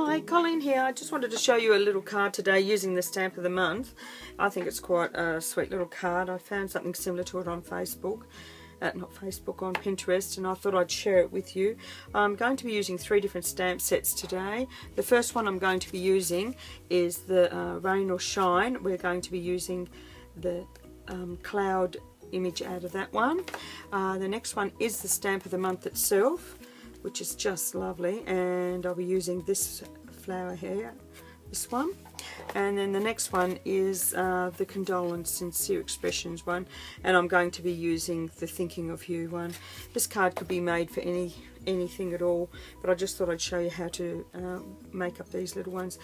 Hi, Colleen here. I just wanted to show you a little card today using the stamp of the month. I think it's quite a sweet little card. I found something similar to it on Facebook. Not Facebook, on Pinterest, and I thought I'd share it with you. I'm going to be using 3 different stamp sets today. The first one I'm going to be using is the Rain or Shine. We're going to be using the cloud image out of that one. The next one is the stamp of the month itself, which is just lovely, and I'll be using this flower here, this one. And then the next one is the Condolence Sincere Expressions one, and I'm going to be using the Thinking of You one. This card could be made for anything at all, but I just thought I'd show you how to make up these little ones.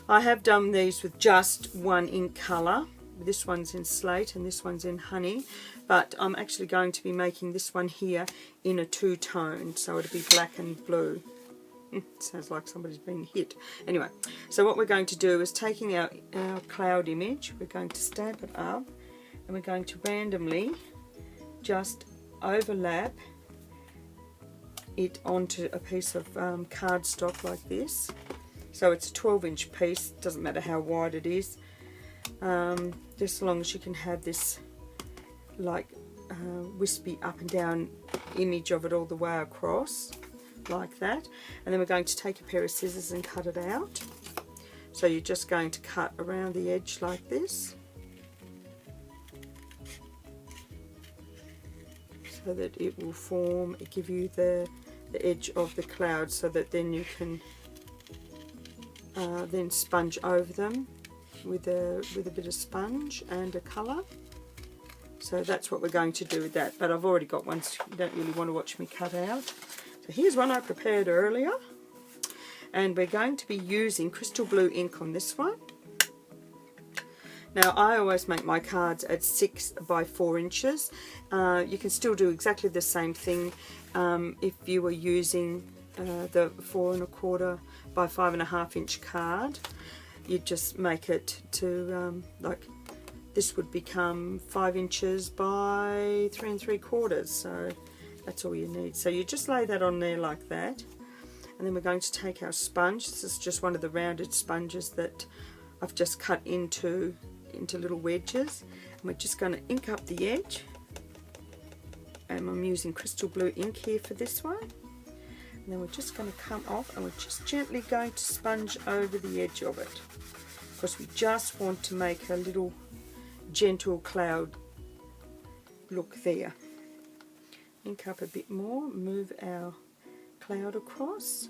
I have done these with just one ink colour. This one's in Slate and this one's in Honey, but I'm actually going to be making this one here in a 2-tone, so it'll be black and blue. Sounds like somebody's been hit. Anyway, so what we're going to do is taking our cloud image, we're going to stamp it up, and we're going to randomly just overlap it onto a piece of cardstock like this. So it's a 12-inch piece, doesn't matter how wide it is, just as long as you can have this like wispy up and down image of it all the way across, like that. And then we're going to take a pair of scissors and cut it out. So you're just going to cut around the edge like this, so that it will form, give you the edge of the cloud, so that then you can then sponge over them with a bit of sponge and a colour. So that's what we're going to do with that, but I've already got one, so you don't really want to watch me cut out. So here's one I prepared earlier, and we're going to be using crystal blue ink on this one. Now I always make my cards at 6 by 4 inches. You can still do exactly the same thing if you were using the 4 1/4 by 5.5 inch card. You just make it to like this would become 5 inches by 3 3/4, so that's all you need. So you just lay that on there like that, and then we're going to take our sponge. This is just one of the rounded sponges that I've just cut into little wedges, and we're just going to ink up the edge, and I'm using crystal blue ink here for this one. And then we're just going to come off, and we're just gently going to sponge over the edge of it, because we just want to make a little gentle cloud look there. Ink up a bit more, move our cloud across,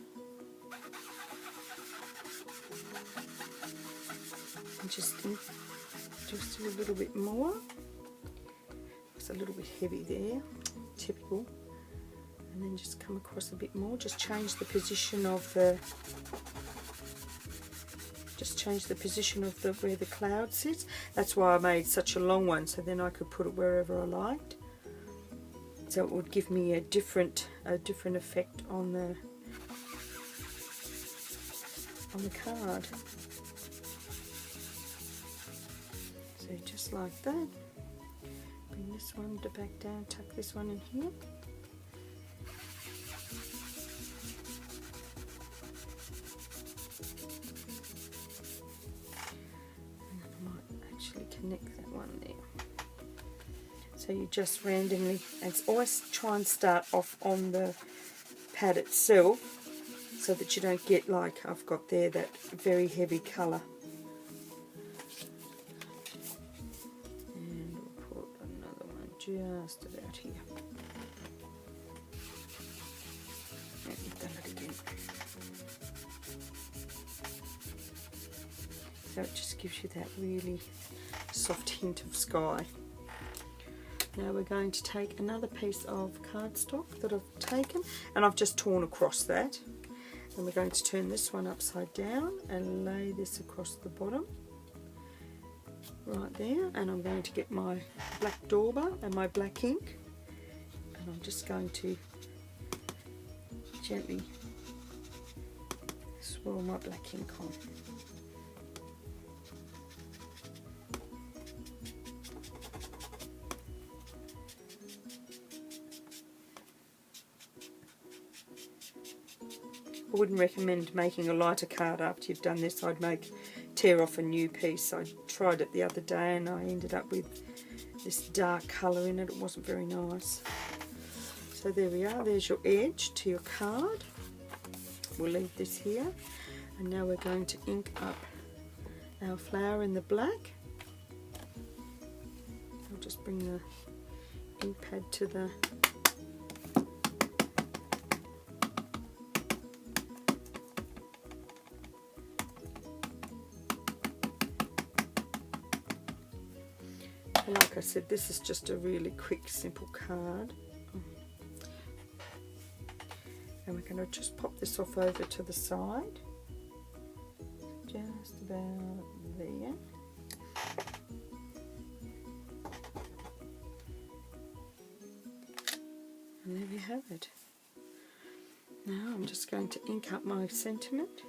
and just do a little bit more. It's a little bit heavy there, typical. And then just come across a bit more. Just change the position of the where the cloud sits. That's why I made such a long one, so then I could put it wherever I liked. So it would give me a different effect on the card. So just like that. Bring this one back down, tuck this one in here. Connect that one there. So you just randomly, and always try and start off on the pad itself, so that you don't get, like I've got there, that very heavy colour. And we'll put another one just about here. And we've done it again. So it just gives you that really soft hint of sky. Now we're going to take another piece of cardstock that I've taken, and I've just torn across that, and we're going to turn this one upside down and lay this across the bottom right there. And I'm going to get my black dauber and my black ink, and I'm just going to gently swirl my black ink on. I wouldn't recommend making a lighter card after you've done this. I'd tear off a new piece. I tried it the other day and I ended up with this dark colour in it. It wasn't very nice. So there we are. There's your edge to your card. We'll leave this here. And now we're going to ink up our flower in the black. I'll just bring the ink pad to the like I said, this is just a really quick, simple card. And we're going to just pop this off over to the side. Just about there. And there we have it. Now I'm just going to ink up my sentiment.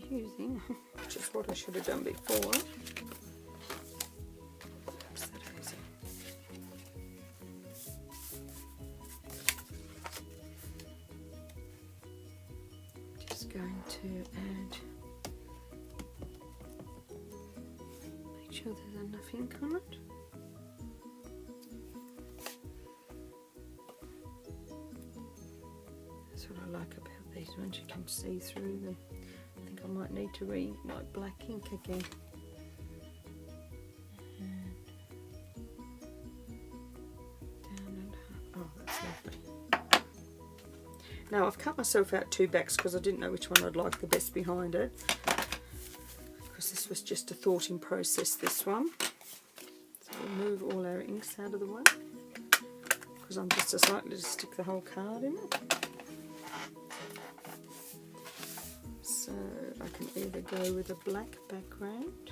Using, which is what I should have done before. Oops, that easy. Just going to add, make sure there's enough ink on it. That's what I like about these ones, you can see through them. I think I might need to re-ink my black ink again. And down and up. Oh, that's lovely. Now I've cut myself out 2 backs because I didn't know which one I'd like the best behind it. Because this was just a thoughting process, this one. So we'll move all our inks out of the way. Because I'm just as likely to stick the whole card in it. So I can either go with a black background,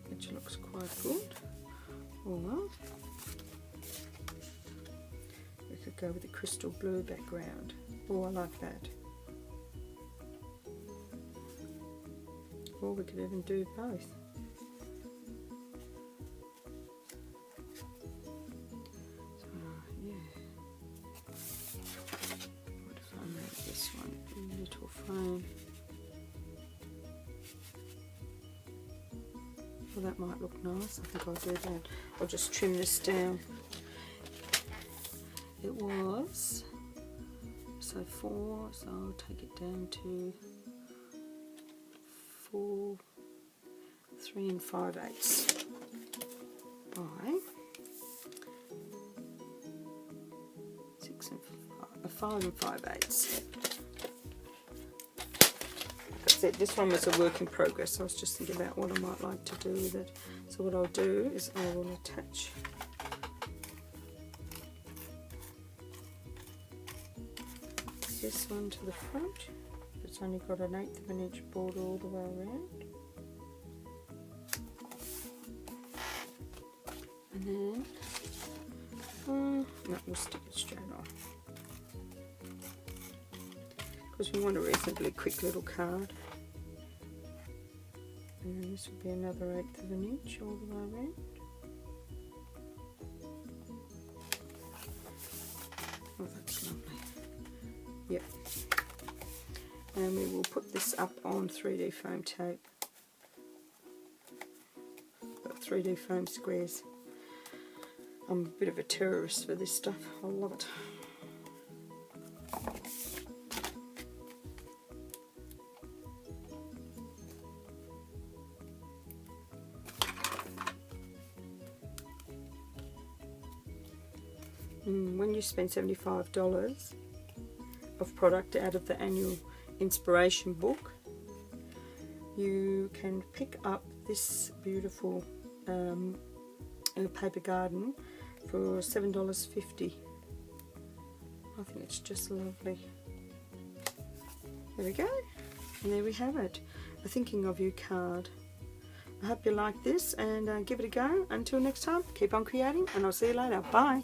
which looks quite good, or we could go with a crystal blue background. Oh, I like that. Or we could even do both. Well, that might look nice. I think I'll do that. I'll just trim this down. It was so 4, so I'll take it down to 4, 3 5/8 by 6 and 5 5/8. This one was a work in progress. I was just thinking about what I might like to do with it. So what I'll do is I will attach this one to the front. It's only got an 1/8 of an inch border all the way around. And then, no, we'll stick it straight on. Because we want a reasonably quick little card. And then this will be another 1/8 of an inch all the way around. Oh, that's lovely. Yep. And we will put this up on 3D foam tape. Got 3D foam squares. I'm a bit of a terrorist for this stuff. I love it. When you spend $75 of product out of the annual inspiration book, you can pick up this beautiful paper garden for $7.50. I think it's just lovely. There we go, and there we have it, a thinking of you card. I hope you like this and give it a go. Until next time, keep on creating, and I'll see you later. Bye.